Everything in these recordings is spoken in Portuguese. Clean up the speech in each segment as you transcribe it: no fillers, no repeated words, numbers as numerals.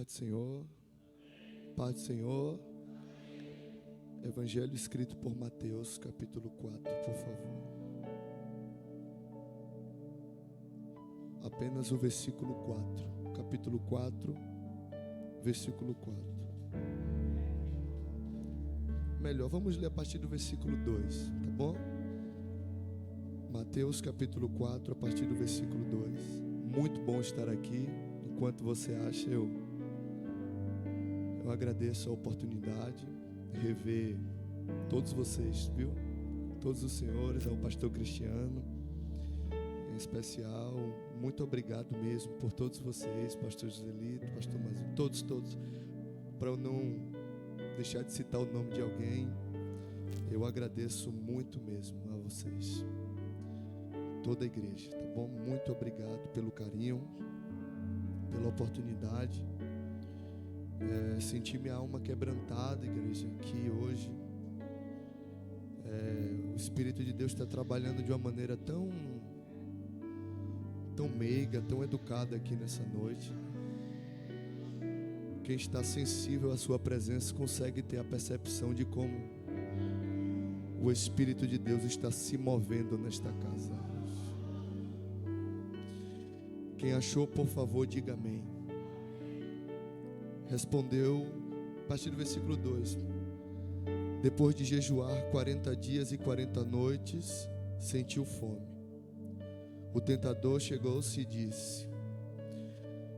Paz do Senhor. Paz do Senhor. Evangelho escrito por Mateus, capítulo 4, por favor. Apenas o versículo 4. Capítulo 4, versículo 4. Melhor, vamos ler a partir do versículo 2, tá bom? Mateus, capítulo 4, a partir do versículo 2. Muito bom estar aqui. Enquanto você acha, eu agradeço a oportunidade de rever todos vocês, viu? Todos os senhores, ao pastor Cristiano, em especial. Muito obrigado mesmo por todos vocês, pastor Joselito, pastor Mazinho, todos. Para eu não deixar de citar o nome de alguém, eu agradeço muito mesmo a vocês, toda a igreja, tá bom? Muito obrigado pelo carinho, pela oportunidade. Senti minha alma quebrantada, igreja, aqui hoje. O Espírito de Deus está trabalhando de uma maneira tão meiga, tão educada aqui nessa noite. Quem está sensível à sua presença consegue ter a percepção de como o Espírito de Deus está se movendo nesta casa. Quem achou, por favor, diga amém. Respondeu, a partir do versículo 2: depois de jejuar 40 dias e 40 noites, sentiu fome. O tentador chegou-se e disse: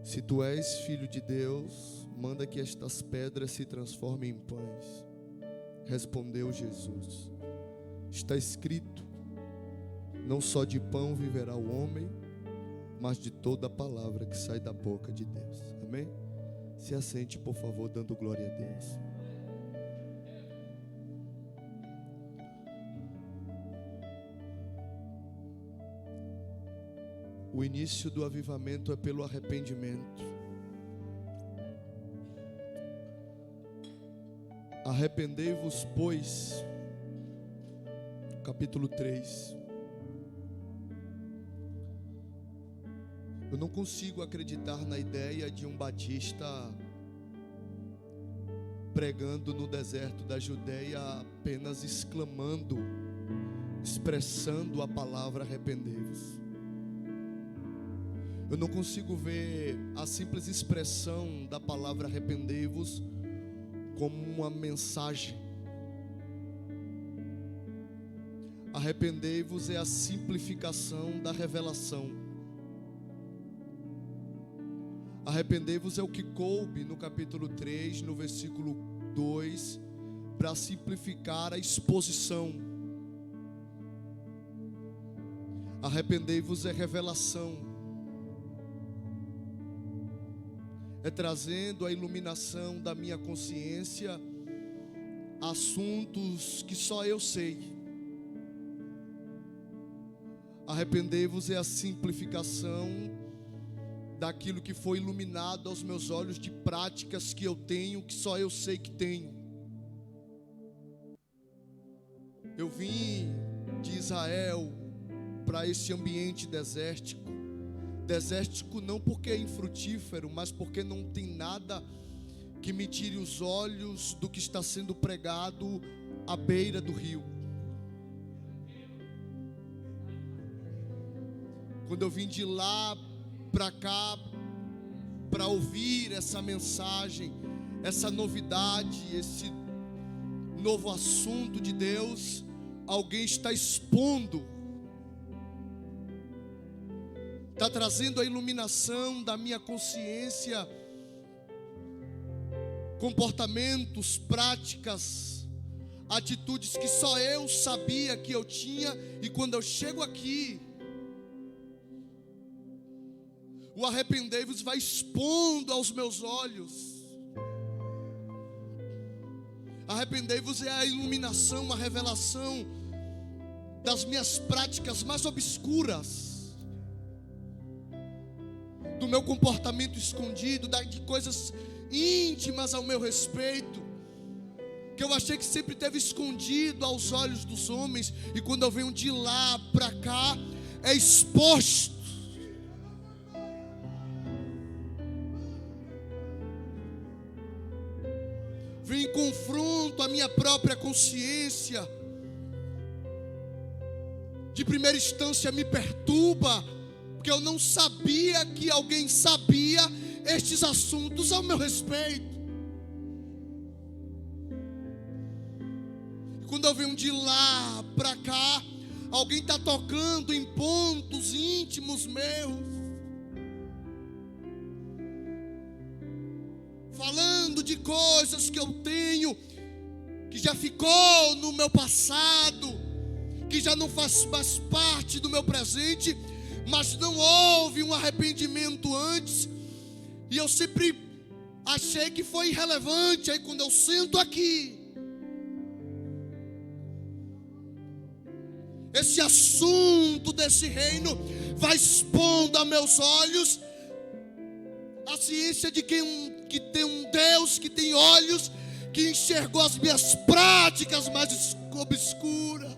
se tu és filho de Deus, manda que estas pedras se transformem em pães. Respondeu Jesus: está escrito, não só de pão viverá o homem, mas de toda a palavra que sai da boca de Deus. Amém? Se assente, por favor, dando glória a Deus. O início do avivamento é pelo arrependimento. Arrependei-vos, pois, capítulo 3. Eu não consigo acreditar na ideia de um batista pregando no deserto da Judeia, apenas exclamando, expressando a palavra arrependei-vos. Eu não consigo ver a simples expressão da palavra arrependei-vos como uma mensagem. Arrependei-vos é a simplificação da revelação. Arrependei-vos é o que coube no capítulo 3, no versículo 2, para simplificar a exposição. Arrependei-vos é revelação. É trazendo a iluminação da minha consciência assuntos que só eu sei. Arrependei-vos é a simplificação daquilo que foi iluminado aos meus olhos, de práticas que eu tenho, que só eu sei que tenho. Eu vim de Israel para esse ambiente desértico. Desértico não porque é infrutífero, mas porque não tem nada que me tire os olhos do que está sendo pregado à beira do rio. Quando eu vim de lá para cá, para ouvir essa mensagem, essa novidade, esse novo assunto de Deus, alguém está expondo, está trazendo a iluminação da minha consciência, comportamentos, práticas, atitudes que só eu sabia que eu tinha, e quando eu chego aqui, o arrependei-vos vai expondo aos meus olhos. Arrependei-vos é a iluminação, a revelação das minhas práticas mais obscuras, do meu comportamento escondido, de coisas íntimas ao meu respeito, que eu achei que sempre teve escondido aos olhos dos homens, e quando eu venho de lá para cá, é exposto. vem em confronto à minha própria consciência. De primeira instância me perturba, porque eu não sabia que alguém sabia estes assuntos ao meu respeito. Quando eu venho de lá para cá, alguém está tocando em pontos íntimos meus, falando de coisas que eu tenho, que já ficou no meu passado, que já não faz mais parte do meu presente, mas não houve um arrependimento antes, e eu sempre achei que foi irrelevante. Aí quando eu sento aqui, esse assunto desse reino vai expondo a meus olhos a ciência de que tem um Deus que tem olhos, que enxergou as minhas práticas mais obscuras.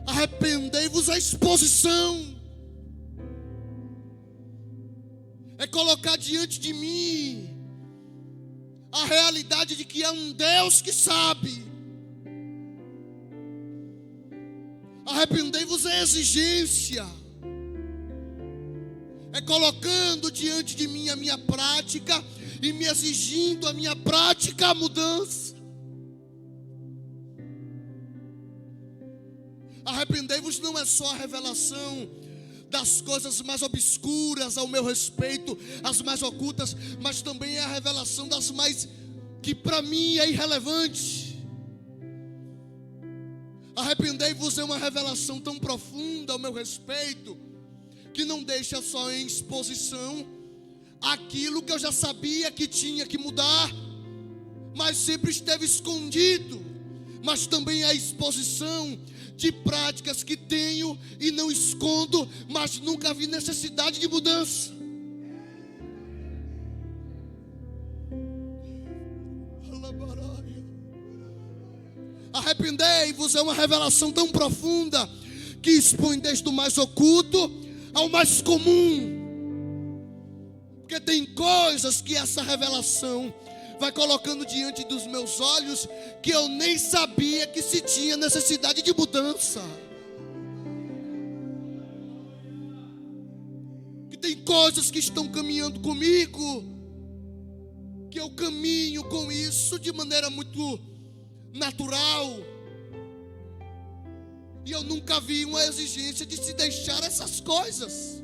Arrependei-vos a exposição. É colocar diante de mim a realidade de que há um Deus que sabe. Arrependei-vos a exigência. É colocando diante de mim a minha prática e me exigindo a minha prática a mudança. Arrependei-vos não é só a revelação das coisas mais obscuras ao meu respeito, as mais ocultas, mas também é a revelação das mais, que para mim é irrelevante. Arrependei-vos é uma revelação tão profunda ao meu respeito, que não deixa só em exposição aquilo que eu já sabia que tinha que mudar, mas sempre esteve escondido, mas também a exposição de práticas que tenho e não escondo, mas nunca vi necessidade de mudança. Arrependei-vos é uma revelação tão profunda que expõe desde o mais oculto ao mais comum, porque tem coisas que essa revelação vai colocando diante dos meus olhos que eu nem sabia que se tinha necessidade de mudança. Que tem coisas que estão caminhando comigo, que eu caminho com isso de maneira muito natural, e eu nunca vi uma exigência de se deixar essas coisas.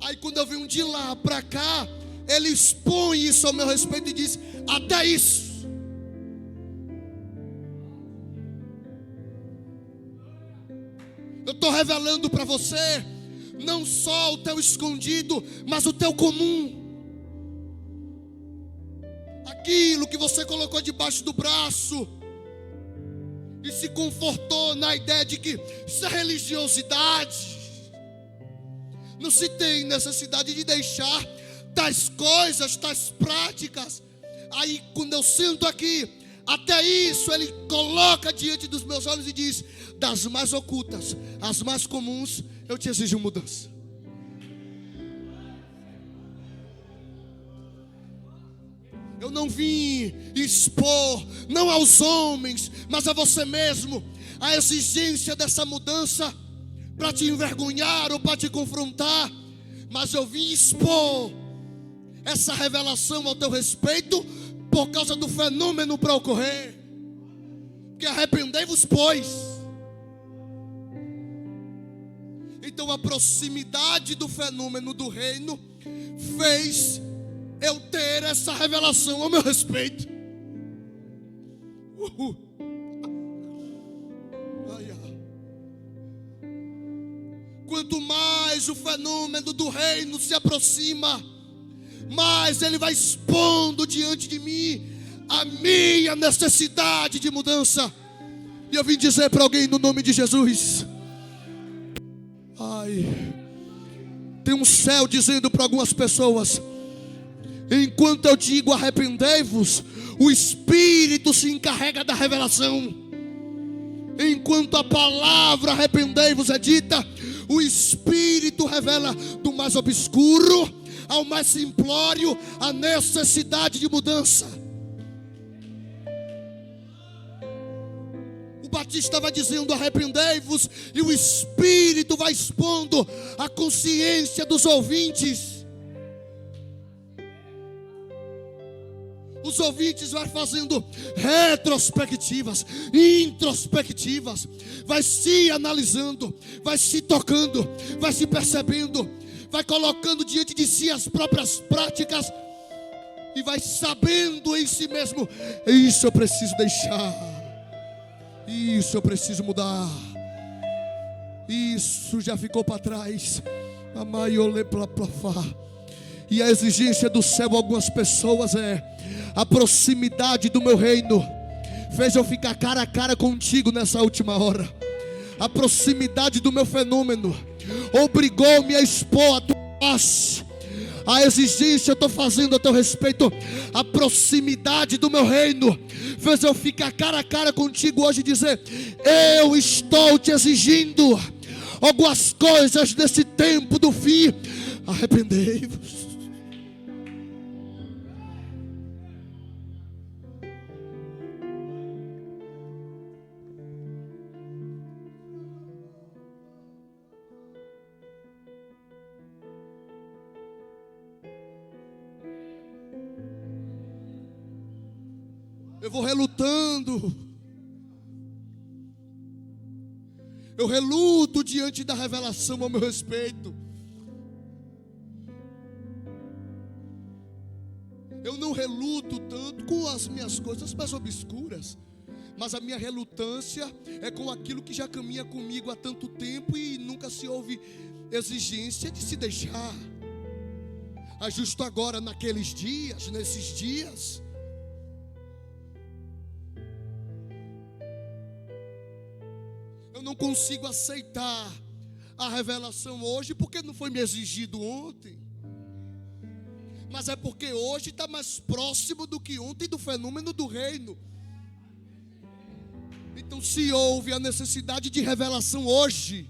Aí quando eu venho de lá para cá, ele expõe isso ao meu respeito e diz: até isso. Eu estou revelando para você não só o teu escondido, mas o teu comum. Aquilo que você colocou debaixo do braço e se confortou na ideia de que isso é religiosidade. Não se tem necessidade de deixar tais coisas, tais práticas. Aí quando eu sento aqui, até isso ele coloca diante dos meus olhos e diz: das mais ocultas, as mais comuns, eu te exijo mudança. Eu não vim expor, não aos homens, mas a você mesmo, a exigência dessa mudança para te envergonhar ou para te confrontar, mas eu vim expor essa revelação ao teu respeito por causa do fenômeno para ocorrer. Que arrependei-vos, pois. Então a proximidade do fenômeno do reino fez eu ter essa revelação ao meu respeito. Quanto mais o fenômeno do reino se aproxima, mais ele vai expondo diante de mim a minha necessidade de mudança. E eu vim dizer para alguém no nome de Jesus: tem um céu dizendo para algumas pessoas: enquanto eu digo arrependei-vos, o Espírito se encarrega da revelação. Enquanto a palavra arrependei-vos é dita, O Espírito revela do mais obscuro ao mais simplório a necessidade de mudança. O Batista vai dizendo: arrependei-vos, e o Espírito vai expondo a consciência dos ouvintes. Os ouvintes vão fazendo retrospectivas, introspectivas, vai se analisando, vai se tocando, vai se percebendo, vai colocando diante de si as próprias práticas e vai sabendo em si mesmo: isso eu preciso deixar, isso eu preciso mudar, isso já ficou para trás. E a exigência do céu, algumas pessoas, é a proximidade do meu reino. Fez eu ficar cara a cara contigo nessa última hora. A proximidade do meu fenômeno obrigou-me a expor a tua face. A exigência eu estou fazendo a teu respeito. A proximidade do meu reino fez eu ficar cara a cara contigo hoje e dizer: eu estou te exigindo algumas coisas desse tempo do fim. Arrependei-vos. Eu vou relutando. Eu reluto diante da revelação ao meu respeito. Eu não reluto tanto com as minhas coisas mais obscuras, mas a minha relutância é com aquilo que já caminha comigo há tanto tempo e nunca se houve exigência de se deixar. Justo agora, naqueles dias, nesses dias, eu não consigo aceitar a revelação hoje porque não foi me exigido ontem. Mas é porque hoje está mais próximo do que ontem do fenômeno do reino. Então, se houve a necessidade de revelação hoje,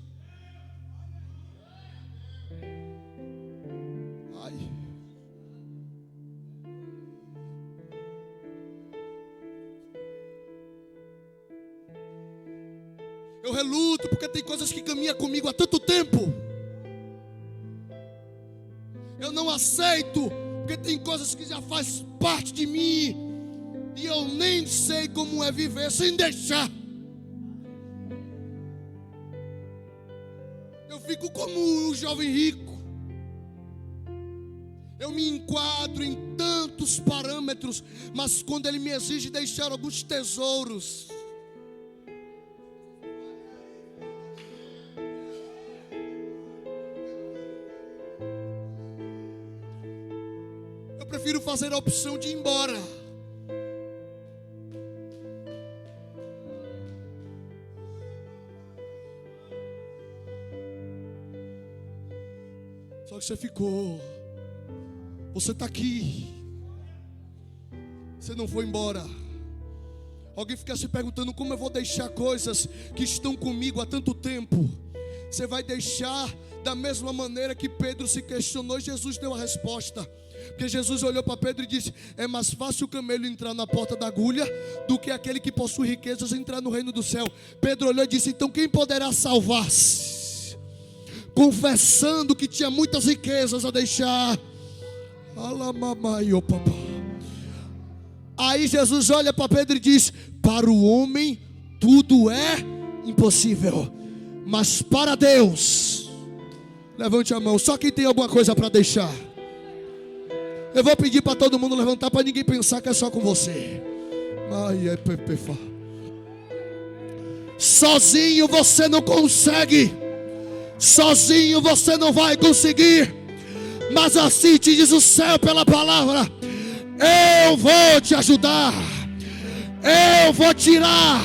eu reluto porque tem coisas que caminham comigo há tanto tempo. Eu não aceito porque tem coisas que já faz parte de mim e eu nem sei como é viver sem deixar. Eu fico como um jovem rico. Eu me enquadro em tantos parâmetros, mas quando ele me exige deixar alguns tesouros, eu prefiro fazer a opção de ir embora. Só que você ficou. Você está aqui. Você não foi embora. Alguém fica se perguntando: como eu vou deixar coisas que estão comigo há tanto tempo? Você vai deixar da mesma maneira que Pedro se questionou. Jesus deu a resposta. Porque Jesus olhou para Pedro e disse: é mais fácil o camelo entrar na porta da agulha do que aquele que possui riquezas entrar no reino do céu. Pedro olhou e disse: então quem poderá salvar-se? Confessando que tinha muitas riquezas a deixar. Aí Jesus olha para Pedro e diz: para o homem tudo é impossível, mas para Deus, levante a mão, só quem tem alguma coisa para deixar. Eu vou pedir para todo mundo levantar, para ninguém pensar que é só com você. Sozinho você não consegue. Sozinho você não vai conseguir. Mas assim te diz o céu pela palavra: eu vou te ajudar. Eu vou tirar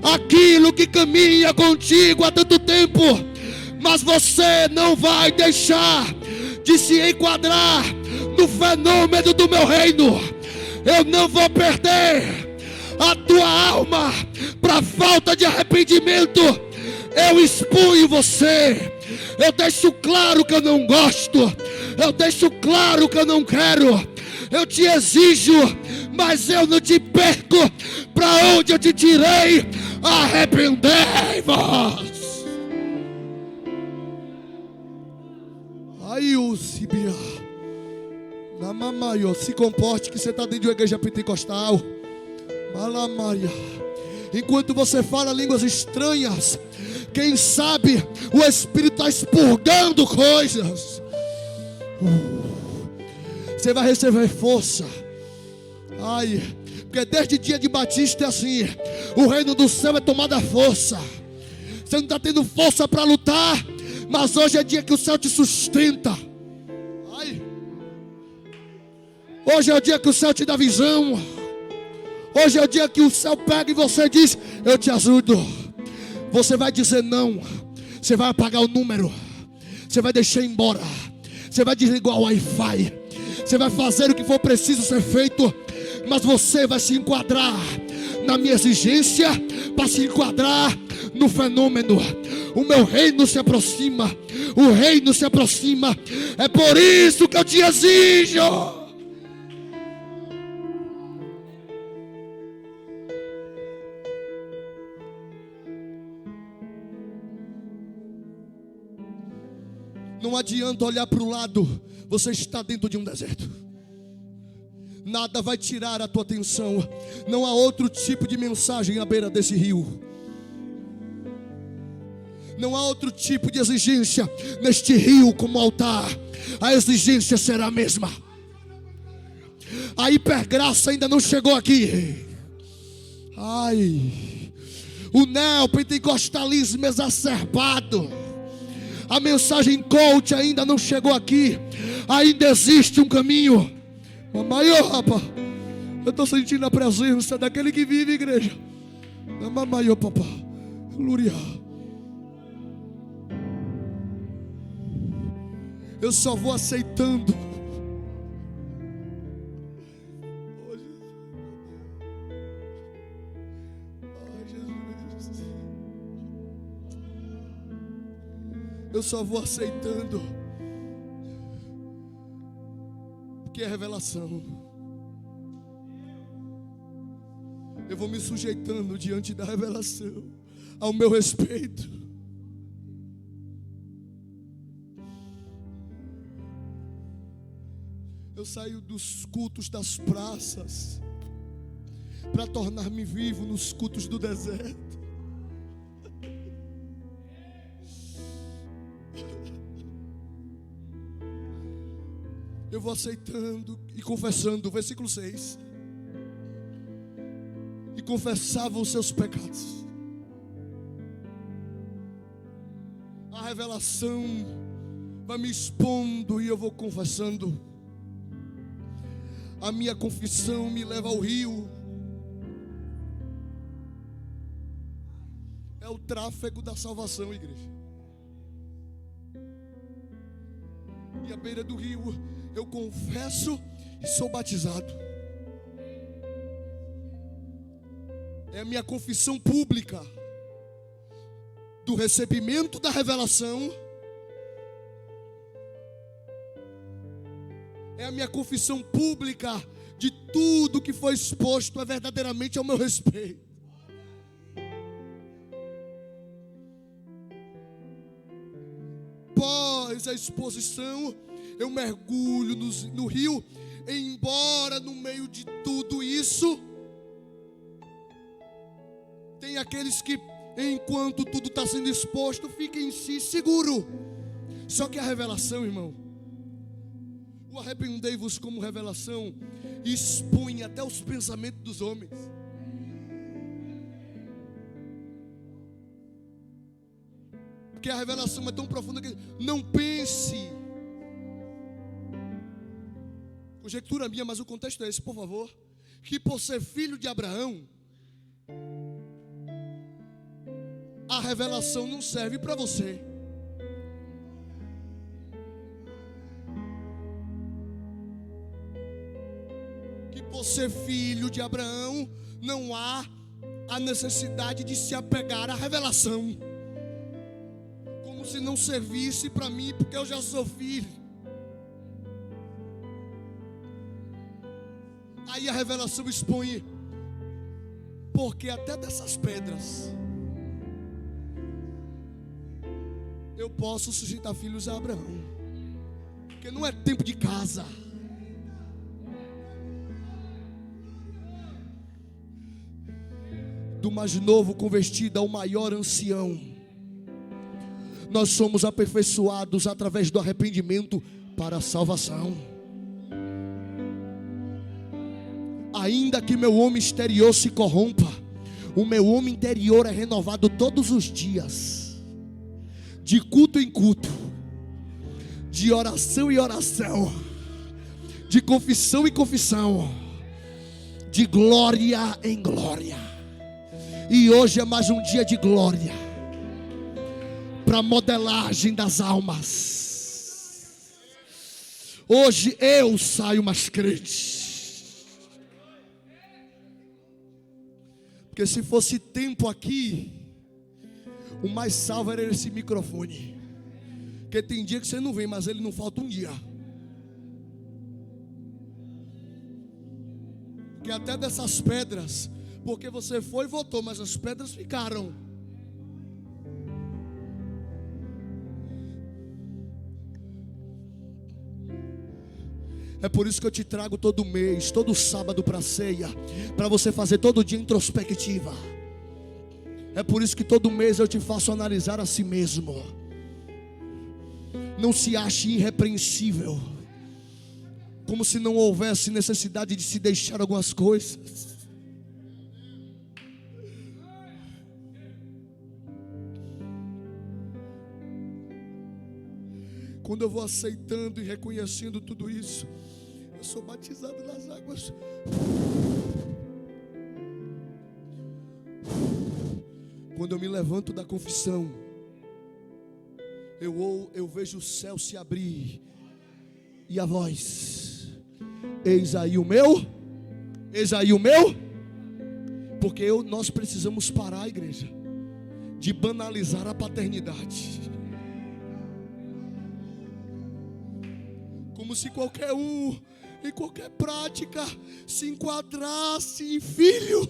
aquilo que caminha contigo há tanto tempo. Mas você não vai deixar de se enquadrar no fenômeno do meu reino. Eu não vou perder a tua alma para falta de arrependimento. Eu expunho você Eu deixo claro que eu não gosto. Eu deixo claro que eu não quero. Eu te exijo, mas eu não te perco. Para onde eu te tirei, arrependei-vos. Aí o Sibia, na mamaio, se comporte que você está dentro de uma igreja pentecostal. Malamaia. Enquanto você fala línguas estranhas, quem sabe o Espírito está expurgando coisas. Você vai receber força. Ai, porque desde o dia de Batista é assim: o reino do céu é tomada força. Você não está tendo força para lutar, mas hoje é dia que o céu te sustenta. Ai, hoje é o dia que o céu te dá visão. Hoje é o dia que o céu pega e você diz: eu te ajudo. Você vai dizer não. Você vai apagar o número. Você vai deixar embora. Você vai desligar o Wi-Fi. Você vai fazer o que for preciso ser feito. Mas você vai se enquadrar na minha exigência, para se enquadrar no fenômeno. O meu reino se aproxima. O reino se aproxima. É por isso que eu te exijo. Não adianta olhar para o lado, você está dentro de um deserto. Nada vai tirar a tua atenção. Não há outro tipo de mensagem à beira desse rio. Não há outro tipo de exigência neste rio como altar. A exigência será a mesma. A hipergraça ainda não chegou aqui. Ai, o neopentecostalismo exacerbado. A mensagem coach ainda não chegou aqui. Ainda existe um caminho. Mamãe, rapaz, eu estou sentindo a presença daquele que vive, igreja. Mamãe, papá, glória. Eu só vou aceitando. Eu só vou aceitando, porque é revelação. Eu vou me sujeitando diante da revelação, ao meu respeito. Eu saio dos cultos das praças para tornar-me vivo nos cultos do deserto. Eu vou aceitando e confessando, versículo 6. E confessavam os seus pecados. A revelação vai me expondo e eu vou confessando. A minha confissão me leva ao rio. É o tráfego da salvação, igreja. E à beira do rio eu confesso e sou batizado. É a minha confissão pública do recebimento da revelação. É a minha confissão pública de tudo que foi exposto é verdadeiramente ao meu respeito. Após a exposição, eu mergulho no rio. Embora no meio de tudo isso, tem aqueles que, enquanto tudo está sendo exposto, fica em si seguro. Só que a revelação, irmão, o arrependei-vos como revelação, expõe até os pensamentos dos homens. Porque a revelação é tão profunda que não pense. Conjectura minha, mas o contexto é esse, por favor. Que por ser filho de Abraão, a revelação não serve para você. Que por ser filho de Abraão, não há a necessidade de se apegar à revelação. como se não servisse para mim, porque eu já sou filho. Aí a revelação expõe, porque até dessas pedras eu posso suscitar filhos a Abraão, porque não é tempo de casa. Do mais novo convertido ao maior ancião, nós somos aperfeiçoados através do arrependimento para a salvação. Ainda que meu homem exterior se corrompa, o meu homem interior é renovado todos os dias, de culto em culto, de oração em oração, de confissão em confissão, de glória em glória. E hoje é mais um dia de glória, para modelagem das almas. Hoje eu saio mais crente. Porque se fosse tempo aqui, o mais salvo era esse microfone. Porque tem dia que você não vem, mas ele não falta um dia. Porque até dessas pedras, porque você foi e votou, mas as pedras ficaram. É por isso que eu te trago todo mês, todo sábado para a ceia, para você fazer todo dia introspectiva. É por isso que todo mês eu te faço analisar a si mesmo. Não se ache irrepreensível, como se não houvesse necessidade de se deixar algumas coisas. Quando eu vou aceitando e reconhecendo tudo isso, eu sou batizado nas águas. Quando eu me levanto da confissão, eu vejo o céu se abrir e a voz: eis aí o meu, eis aí o meu. Porque nós precisamos parar, igreja, de banalizar a paternidade. Como se qualquer um, em qualquer prática, se enquadrasse em filho.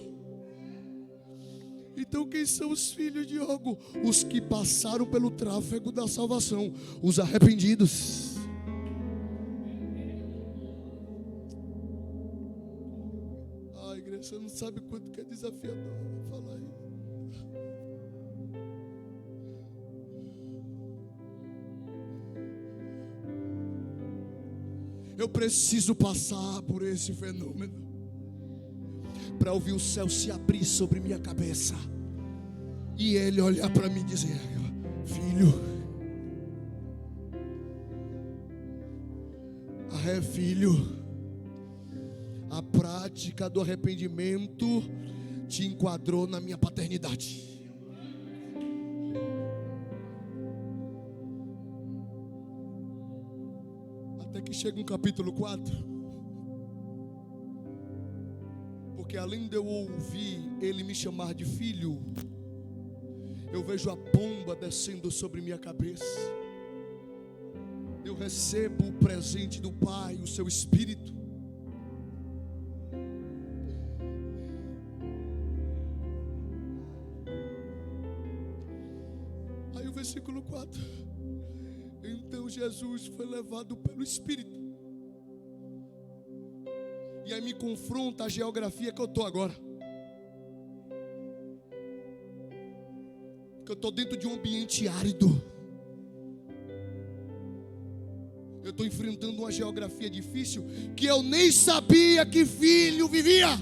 Então quem são os filhos, Diogo? Os que passaram pelo tráfego da salvação, os arrependidos. Ai, igreja, você não sabe quanto que é desafiador falar isso. Eu preciso passar por esse fenômeno para ouvir o céu se abrir sobre minha cabeça e Ele olhar para mim e dizer: filho, filho, a prática do arrependimento te enquadrou na minha paternidade. Até que chega um capítulo 4. Porque além de eu ouvir Ele me chamar de filho, eu vejo a pomba descendo sobre minha cabeça. Eu recebo o presente do Pai, o seu Espírito. Aí o versículo 4. Então Jesus foi levado pelo Espírito. E aí me confronta a geografia que eu estou agora. Que eu estou dentro de um ambiente árido. Eu estou enfrentando uma geografia difícil, que eu nem sabia que filho vivia.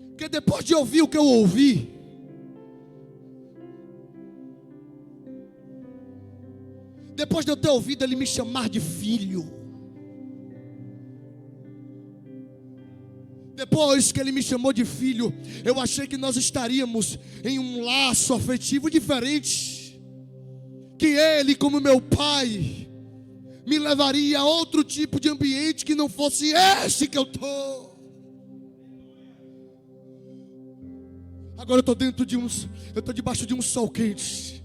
Porque depois de ouvir o que eu ouvi, depois de eu ter ouvido Ele me chamar de filho, depois que Ele me chamou de filho, eu achei que nós estaríamos em um laço afetivo diferente, que Ele, como meu Pai, me levaria a outro tipo de ambiente que não fosse esse que eu estou. Agora eu estou debaixo de um sol quente,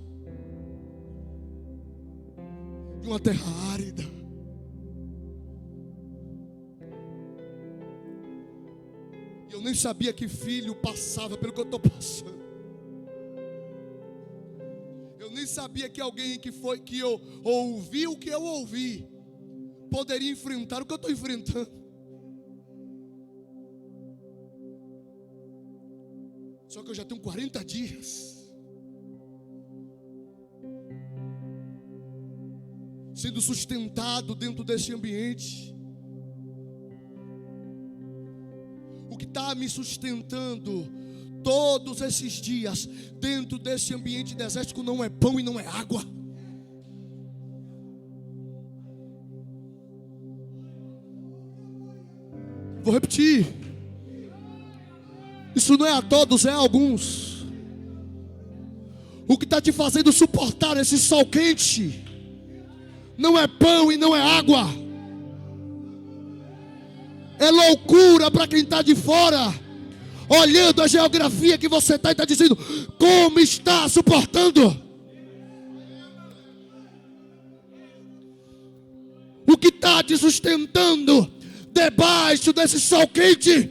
de uma terra árida. Eu nem sabia que filho passava pelo que eu estou passando. Eu nem sabia que alguém que eu ouvi o que eu ouvi poderia enfrentar o que eu estou enfrentando. Só que eu já tenho 40 dias sendo sustentado dentro desse ambiente. O que está me sustentando todos esses dias dentro desse ambiente desértico não é pão e não é água. Vou repetir. Isso não é a todos, é a alguns. O que está te fazendo suportar esse sol quente não é pão e não é água. É loucura para quem está de fora, olhando a geografia que você está e está dizendo: como está suportando? O que está te sustentando debaixo desse sol quente?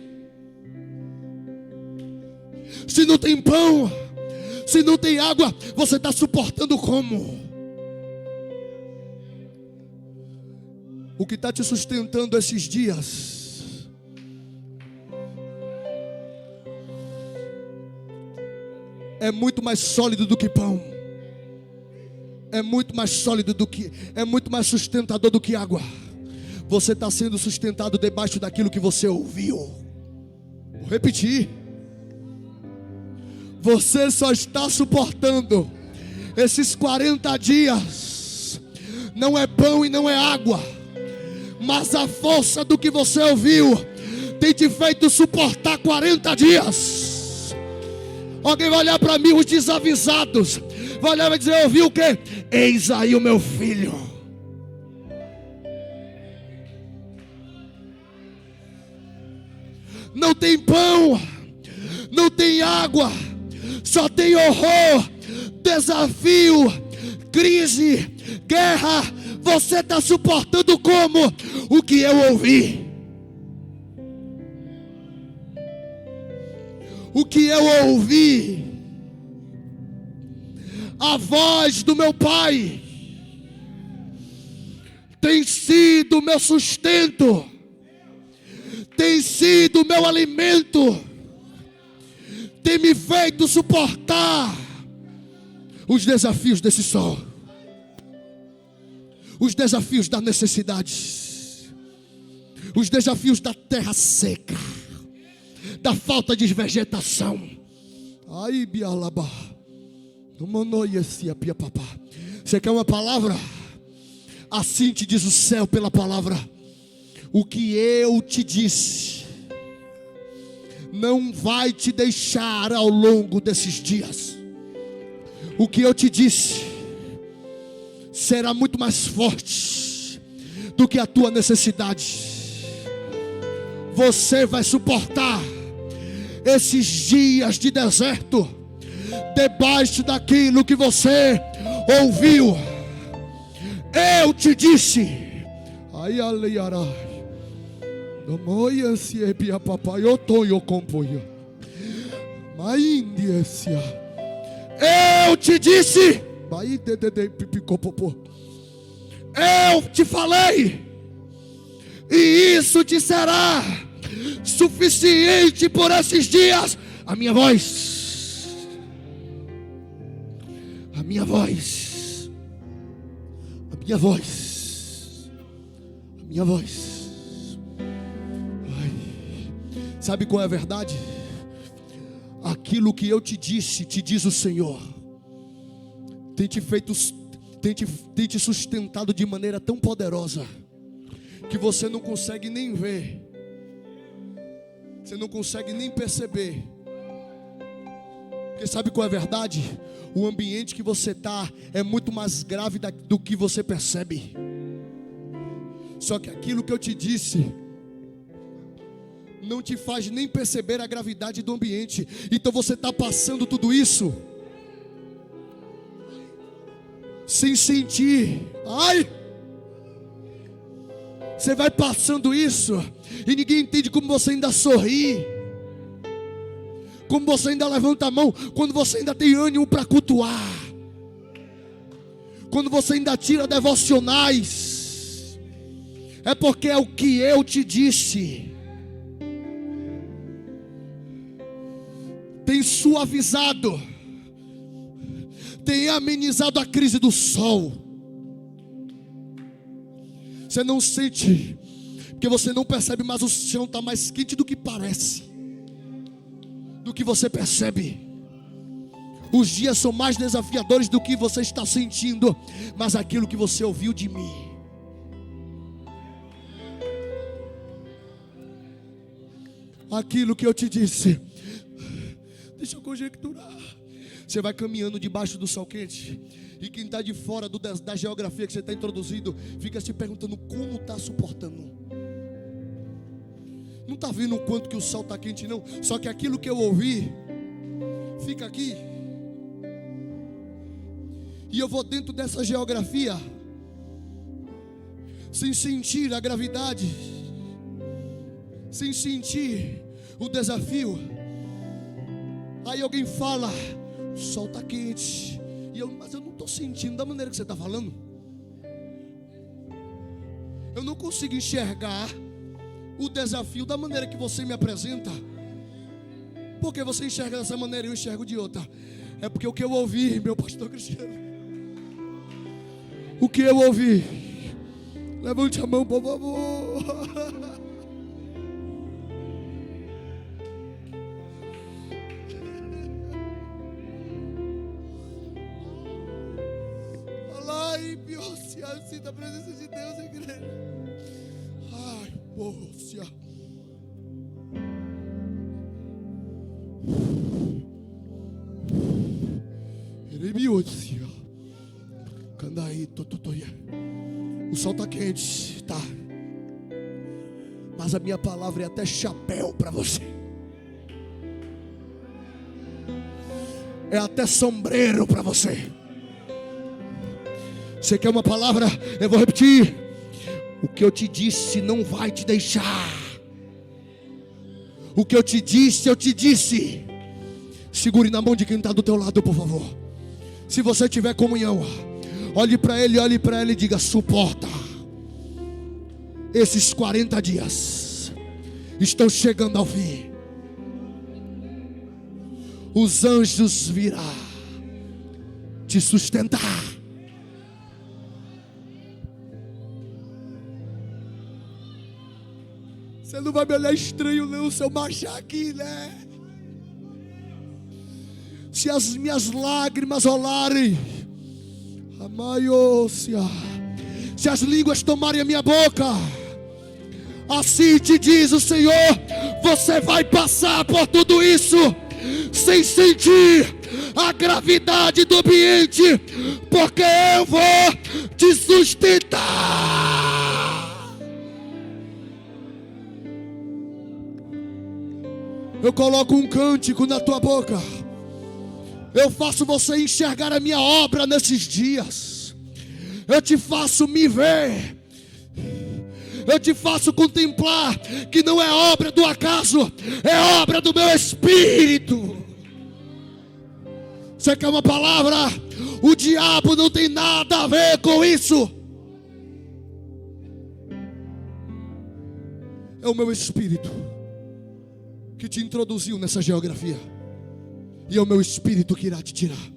Se não tem pão, se não tem água, você está suportando como? O que está te sustentando esses dias é muito mais sólido do que pão. É muito mais sólido é muito mais sustentador do que água. Você está sendo sustentado debaixo daquilo que você ouviu. Vou repetir. Você só está suportando esses 40 dias. Não é pão e não é água, mas a força do que você ouviu tem te feito suportar 40 dias. Alguém vai olhar para mim, os desavisados, vai olhar e vai dizer: ouviu o quê? Eis aí o meu filho. Não tem pão, não tem água, só tem horror, desafio, crise, guerra. Você está suportando como? O que eu ouvi. O que eu ouvi. A voz do meu pai tem sido meu sustento, tem sido meu alimento, tem me feito suportar os desafios desse sol, os desafios da necessidade, os desafios da terra seca, da falta de vegetação. Ai, bialaba. Você quer uma palavra? Assim te diz o céu pela palavra: o que eu te disse não vai te deixar ao longo desses dias. O que eu te disse será muito mais forte do que a tua necessidade. Você vai suportar esses dias de deserto debaixo daquilo que você ouviu. Eu te disse. Ai, aleiara. Não moia se é pia papai, eu tô eu componho. Mas índia. Eu te disse. Vai dedede pipicopopô. Eu te falei. E isso te será suficiente por esses dias. A minha voz. A minha voz. A minha voz. A minha voz. Ai. Sabe qual é a verdade? Aquilo que eu te disse, te diz o Senhor, tem te sustentado de maneira tão poderosa que você não consegue nem ver, você não consegue nem perceber. Porque sabe qual é a verdade? O ambiente que você está é muito mais grave do que você percebe. Só que aquilo que eu te disse não te faz nem perceber a gravidade do ambiente. Então você está passando tudo isso sem sentir. Ai! Você vai passando isso e ninguém entende como você ainda sorri, como você ainda levanta a mão, quando você ainda tem ânimo para cultuar, quando você ainda tira devocionais. É porque é o que eu te disse. Tem suavizado, tem amenizado a crise do sol. Você não sente, porque você não percebe, mas o chão está mais quente do que parece, do que você percebe. Os dias são mais desafiadores do que você está sentindo, mas aquilo que você ouviu de mim, aquilo que eu te disse, deixa eu conjecturar. Você vai caminhando debaixo do sol quente, e quem está de fora da geografia que você está introduzindo, fica se perguntando como está suportando. Não está vendo o quanto que o sol está quente, não. Só que aquilo que eu ouvi fica aqui, e eu vou dentro dessa geografia sem sentir a gravidade, sem sentir o desafio. Aí alguém fala: o sol está quente, mas eu não estou sentindo da maneira que você está falando. Eu não consigo enxergar o desafio da maneira que você me apresenta. Porque você enxerga dessa maneira e eu enxergo de outra. É porque o que eu ouvi, meu pastor Cristiano, o que eu ouvi, levante a mão, por favor. Sinta a presença de Deus, igreja. Ai, poxa. O sol está quente, tá? Mas a minha palavra é até chapéu para você. É até sombreiro para você. Você quer uma palavra? Eu vou repetir. O que eu te disse não vai te deixar. O que eu te disse, eu te disse. Segure na mão de quem está do teu lado, por favor. Se você tiver comunhão, olhe para ele e diga: suporta. Esses 40 dias estão chegando ao fim. Os anjos virão te sustentar. Você não vai me olhar estranho não, se eu marchar aqui, né? Se as minhas lágrimas rolarem, se as línguas tomarem a minha boca, assim te diz o Senhor, você vai passar por tudo isso sem sentir a gravidade do ambiente, porque eu vou te sustentar. Eu coloco um cântico na tua boca. Eu faço você enxergar a minha obra nesses dias. Eu te faço me ver. Eu te faço contemplar que não é obra do acaso, é obra do meu Espírito. Você quer uma palavra? O diabo não tem nada a ver com isso. É o meu Espírito que te introduziu nessa geografia, e é o meu Espírito que irá te tirar.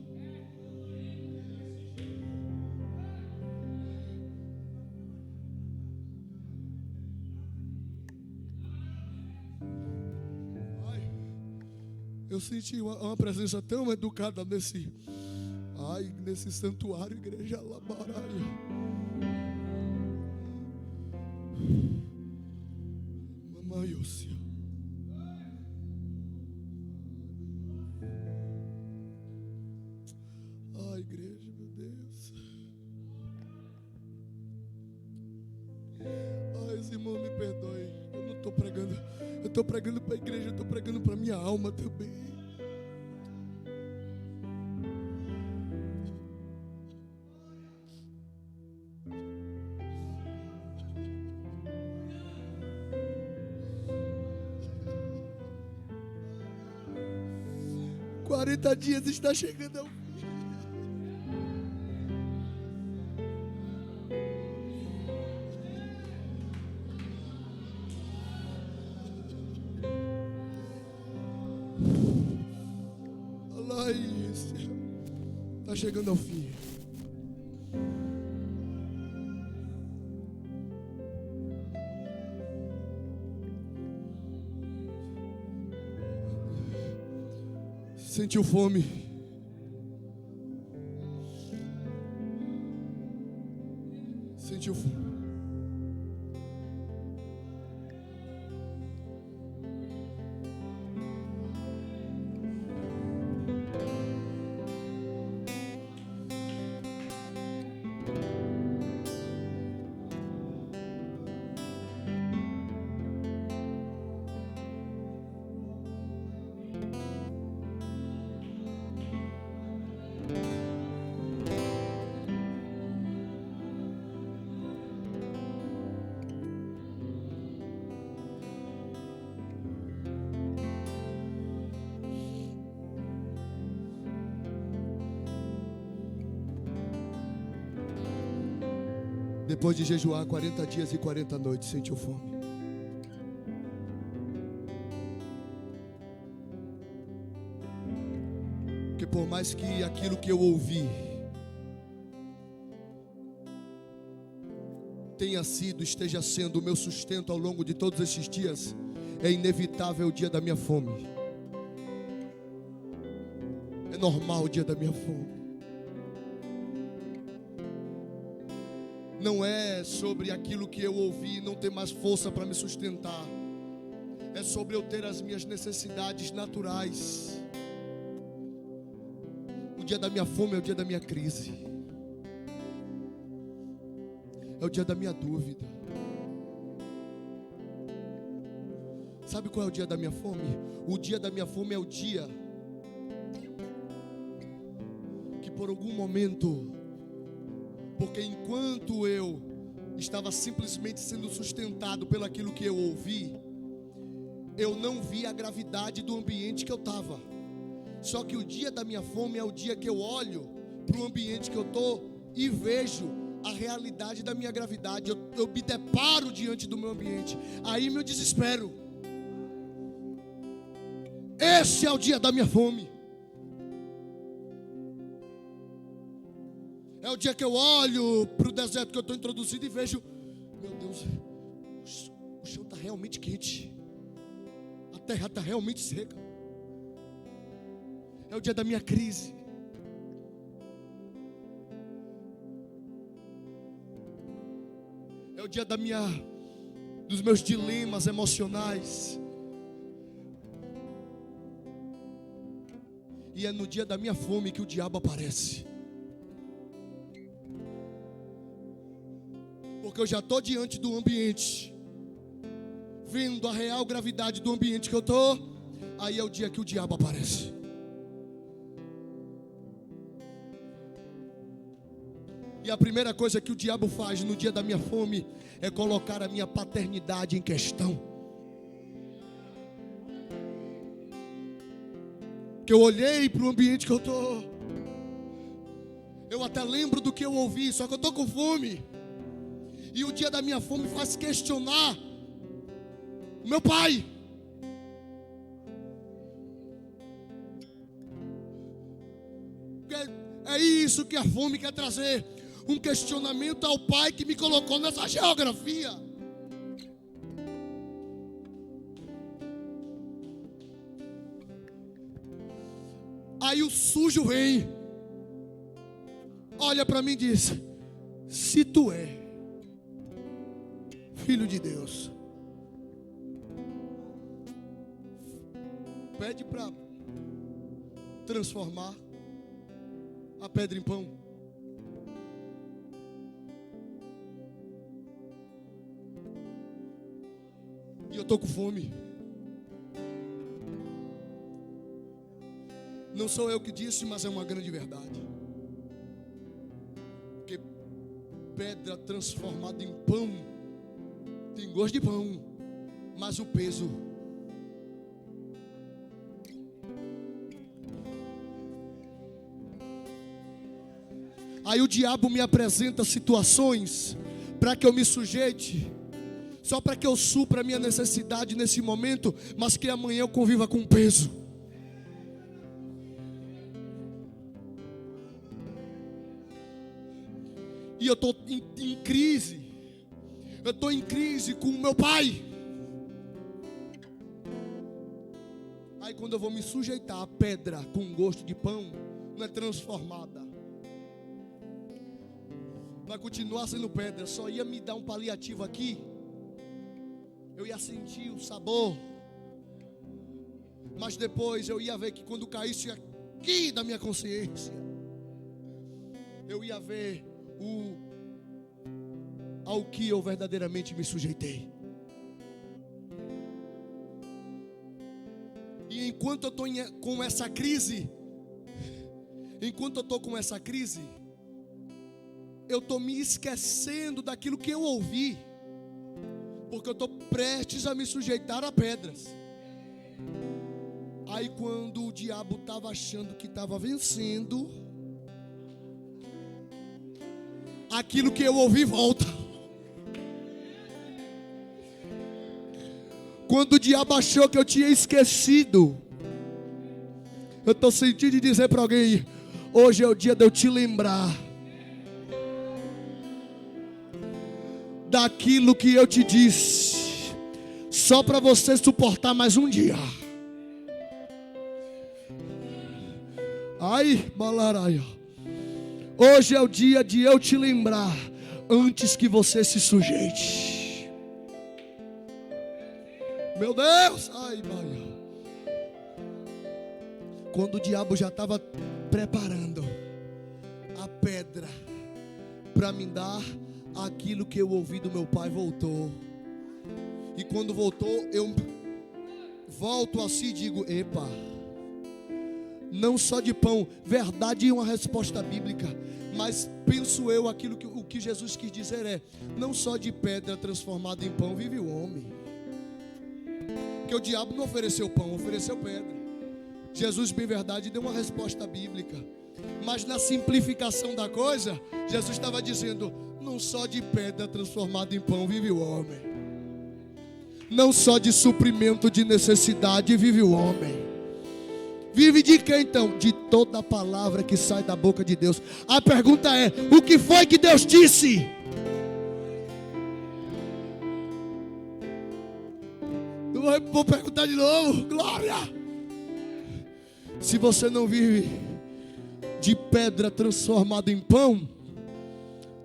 Eu senti uma presença tão educada nesse santuário, igreja Labaraia. Mamãe, eu sei. Igreja, meu Deus. Esse irmão me perdoe. Eu não estou pregando. Eu estou pregando para a igreja, eu estou pregando para a minha alma também. Quarenta dias está chegando ao fim. Olha isso. Está chegando ao fim. Sentiu fome? Sentiu fome? Depois de jejuar 40 dias e 40 noites, sentiu fome. Porque por mais que aquilo que eu ouvi tenha sido, esteja sendo o meu sustento ao longo de todos esses dias, é inevitável o dia da minha fome. É normal o dia da minha fome. Não é sobre aquilo que eu ouvi não ter mais força para me sustentar. É sobre eu ter as minhas necessidades naturais. O dia da minha fome é o dia da minha crise. É o dia da minha dúvida. Sabe qual é o dia da minha fome? O dia da minha fome é o dia que por algum momento, porque enquanto eu estava simplesmente sendo sustentado pelo aquilo que eu ouvi, eu não vi a gravidade do ambiente que eu estava. Só que o dia da minha fome é o dia que eu olho para o ambiente que eu estou e vejo a realidade da minha gravidade. Eu me deparo diante do meu ambiente. Aí meu desespero. Esse é o dia da minha fome. É o dia que eu olho para o deserto que eu estou introduzido e vejo, meu Deus, o chão está realmente quente. A terra está realmente seca. É o dia da minha crise. É o dia dos meus dilemas emocionais. E é no dia da minha fome que o diabo aparece. Porque eu já estou diante do ambiente, vendo a real gravidade do ambiente que eu estou. Aí é o dia que o diabo aparece. E a primeira coisa que o diabo faz no dia da minha fome é colocar a minha paternidade em questão. Que eu olhei para o ambiente que eu estou. Eu até lembro do que eu ouvi, só que eu estou com fome. E o dia da minha fome faz questionar o meu pai. É isso que a fome quer trazer. Um questionamento ao pai que me colocou nessa geografia. Aí o sujo vem, olha para mim e diz: se tu é Filho de Deus, pede para transformar a pedra em pão. eu estou com fome. Não sou eu que disse, mas é uma grande verdade. Porque pedra transformada em pão tem gosto de pão, mas o peso. Aí o diabo me apresenta situações para que eu me sujeite, só para que eu supra a minha necessidade nesse momento, mas que amanhã eu conviva com peso. E eu estou em crise. Eu estou em crise com o meu pai. Aí quando eu vou me sujeitar a pedra com gosto de pão, não é transformada, vai continuar sendo pedra. Só ia me dar um paliativo aqui, eu ia sentir o sabor, mas depois eu ia ver que quando caísse aqui da minha consciência, eu ia ver ao que eu verdadeiramente me sujeitei. E enquanto eu estou com essa crise, eu estou me esquecendo daquilo que eu ouvi, porque eu estou prestes a me sujeitar a pedras. Aí quando o diabo estava achando que estava vencendo, aquilo que eu ouvi volta. Quando o diabo achou que eu tinha esquecido, eu estou sentindo de dizer para alguém: hoje é o dia de eu te lembrar daquilo que eu te disse, só para você suportar mais um dia. Ai, balaraia. Hoje é o dia de eu te lembrar, antes que você se sujeite. Meu Deus, ai, Maria. Quando o diabo já estava preparando a pedra para me dar aquilo que eu ouvi do meu pai, voltou. E quando voltou, eu volto assim e digo: epa, não só de pão. Verdade é uma resposta bíblica, mas penso eu, o que Jesus quis dizer é: não só de pedra transformada em pão vive o homem. Porque o diabo não ofereceu pão, ofereceu pedra. Jesus, bem verdade, deu uma resposta bíblica, mas na simplificação da coisa, Jesus estava dizendo: não só de pedra transformada em pão vive o homem. Não só de suprimento de necessidade vive o homem. Vive de quê então? De toda a palavra que sai da boca de Deus. A pergunta é: o que foi que Deus disse? Eu vou perguntar de novo. Glória! Se você não vive de pedra transformada em pão,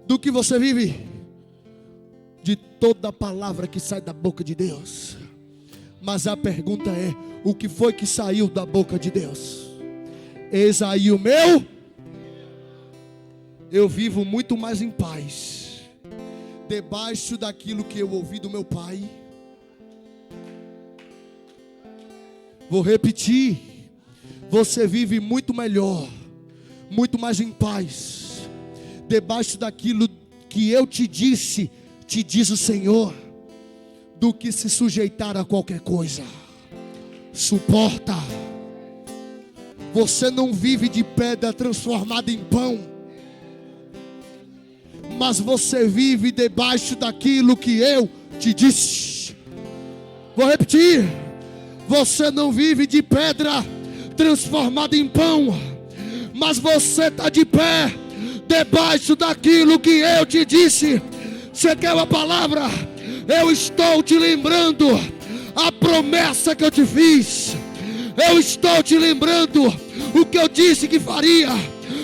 do que você vive? De toda a palavra que sai da boca de Deus. Mas a pergunta é: o que foi que saiu da boca de Deus? Eis aí o meu. Eu vivo muito mais em paz, debaixo daquilo que eu ouvi do meu pai. Vou repetir: você vive muito melhor, muito mais em paz, debaixo daquilo que eu te disse, te diz o Senhor, do que se sujeitar a qualquer coisa. Suporta. Você não vive de pedra transformada em pão, mas você vive debaixo daquilo que eu te disse. Vou repetir: você não vive de pedra transformada em pão, mas você está de pé debaixo daquilo que eu te disse. Você quer uma palavra? Eu estou te lembrando a promessa que eu te fiz. Eu estou te lembrando o que eu disse que faria,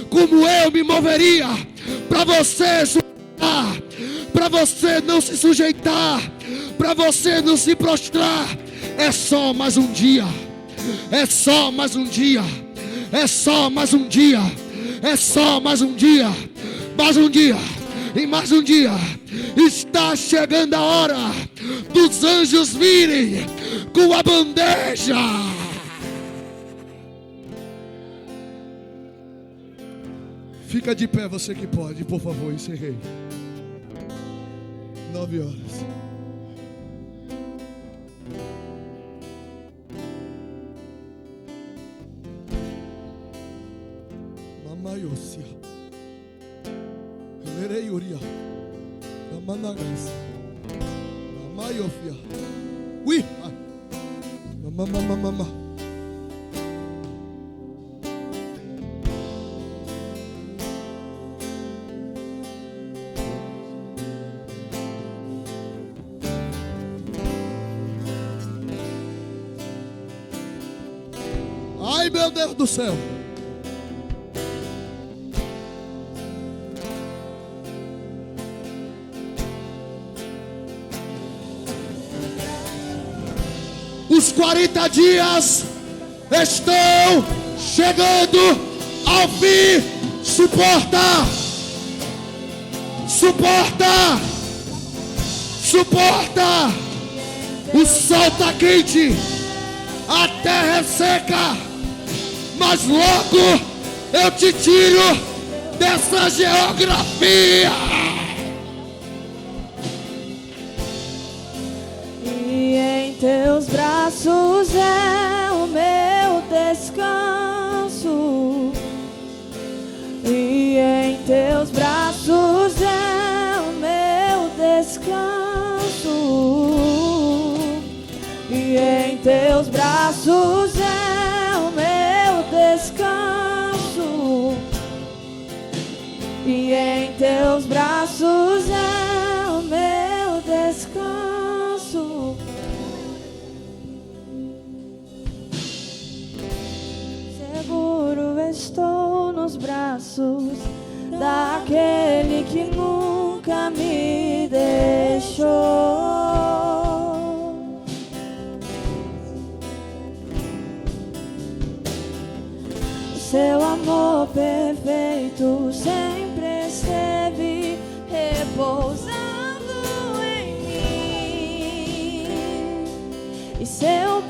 como eu me moveria para você sujeitar, para você não se sujeitar, para você não se prostrar. É só mais um dia. É só mais um dia. É só mais um dia. É só mais um dia. Mais um dia. em mais um dia. Está chegando a hora dos anjos virem com a bandeja. Fica de pé, você que pode, por favor, encerrei. 9 horas. Mamaiosia. Lerei uria. Mamanagas. Mamaiofia. Ui. Mama. Ai, meu Deus do céu. Os 40 dias estão chegando ao fim. Suporta. O sol está quente, a terra é seca, mas logo eu te tiro dessa geografia. E em teus braços é o meu descanso. E em teus braços é o meu descanso. E em teus braços é o meu descanso. E em teus braços é o meu descanso. Seguro estou nos braços daquele que nunca me deixou. Seu amor perfeito sempre esteve repousando em mim. E se eu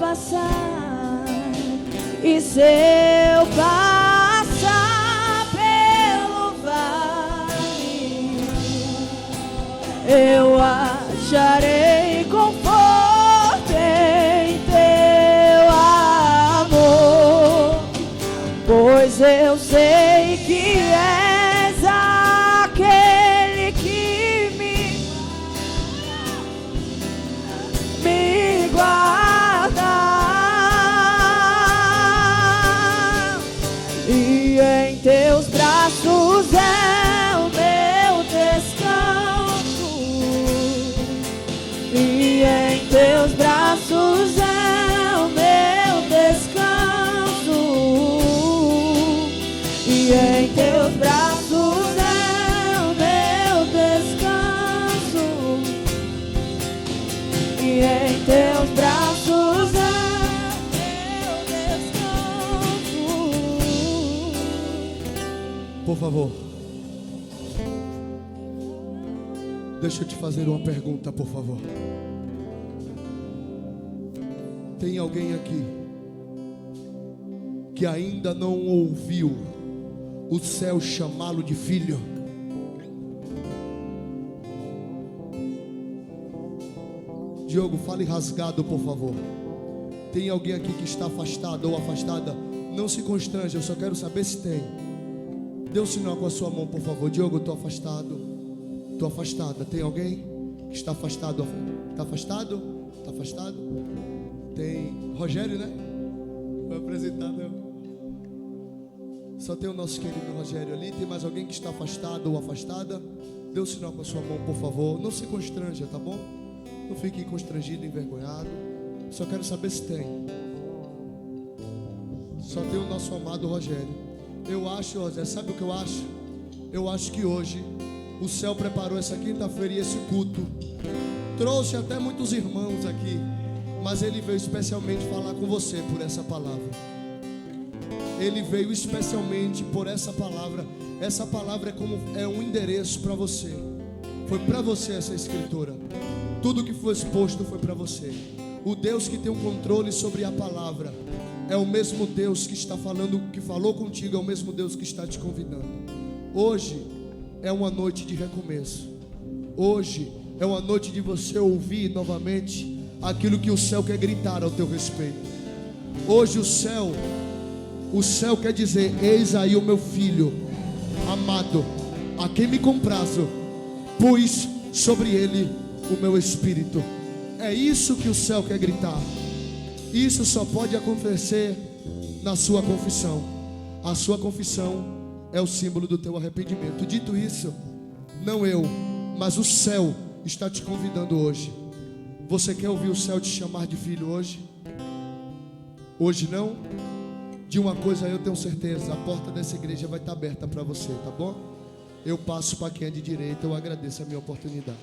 passar pelo vale, eu acharei conforto em teu amor, pois eu sei que és aquele que me guarda. E em teus braços é o meu descanso. E em teus braços é o meu descanso. E em teus braços é o meu descanso. E em teus braços é o meu descanso. Por favor, deixa eu te fazer uma pergunta, por favor. Tem alguém aqui que ainda não ouviu o céu chamá-lo de filho? Diogo, fale rasgado, por favor. Tem alguém aqui que está afastado ou afastada? Não se constrange, eu só quero saber se tem. Dê um sinal com a sua mão, por favor. Diogo, estou afastado. Estou afastada. Tem alguém que está afastado? Está afastado? Está afastado? Tem Rogério, né? Foi apresentado. Só tem o nosso querido Rogério ali. Tem mais alguém que está afastado ou afastada? Dê um sinal com a sua mão, por favor. Não se constranja, tá bom? Não fique constrangido, envergonhado. Só quero saber se tem. Só tem o nosso amado Rogério. Eu acho, Rogério, sabe o que eu acho? Eu acho que hoje o céu preparou essa quinta-feira e esse culto. Trouxe até muitos irmãos aqui, mas ele veio especialmente falar com você por essa palavra. Ele veio especialmente por essa palavra. Essa palavra é um endereço para você. Foi para você essa escritura. Tudo que foi exposto foi para você. O Deus que tem o controle sobre a palavra é o mesmo Deus que está falando, que falou contigo, é o mesmo Deus que está te convidando. Hoje é uma noite de recomeço. Hoje é uma noite de você ouvir novamente aquilo que o céu quer gritar ao teu respeito. Hoje o céu quer dizer: eis aí o meu filho amado, a quem me comprazo, pus sobre ele o meu espírito. É isso que o céu quer gritar. Isso só pode acontecer na sua confissão. A sua confissão é o símbolo do teu arrependimento. Dito isso, não eu, mas o céu está te convidando hoje. Você quer ouvir o céu te chamar de filho hoje? Hoje não? De uma coisa eu tenho certeza: a porta dessa igreja vai estar aberta para você, tá bom? Eu passo para quem é de direita. Eu agradeço a minha oportunidade.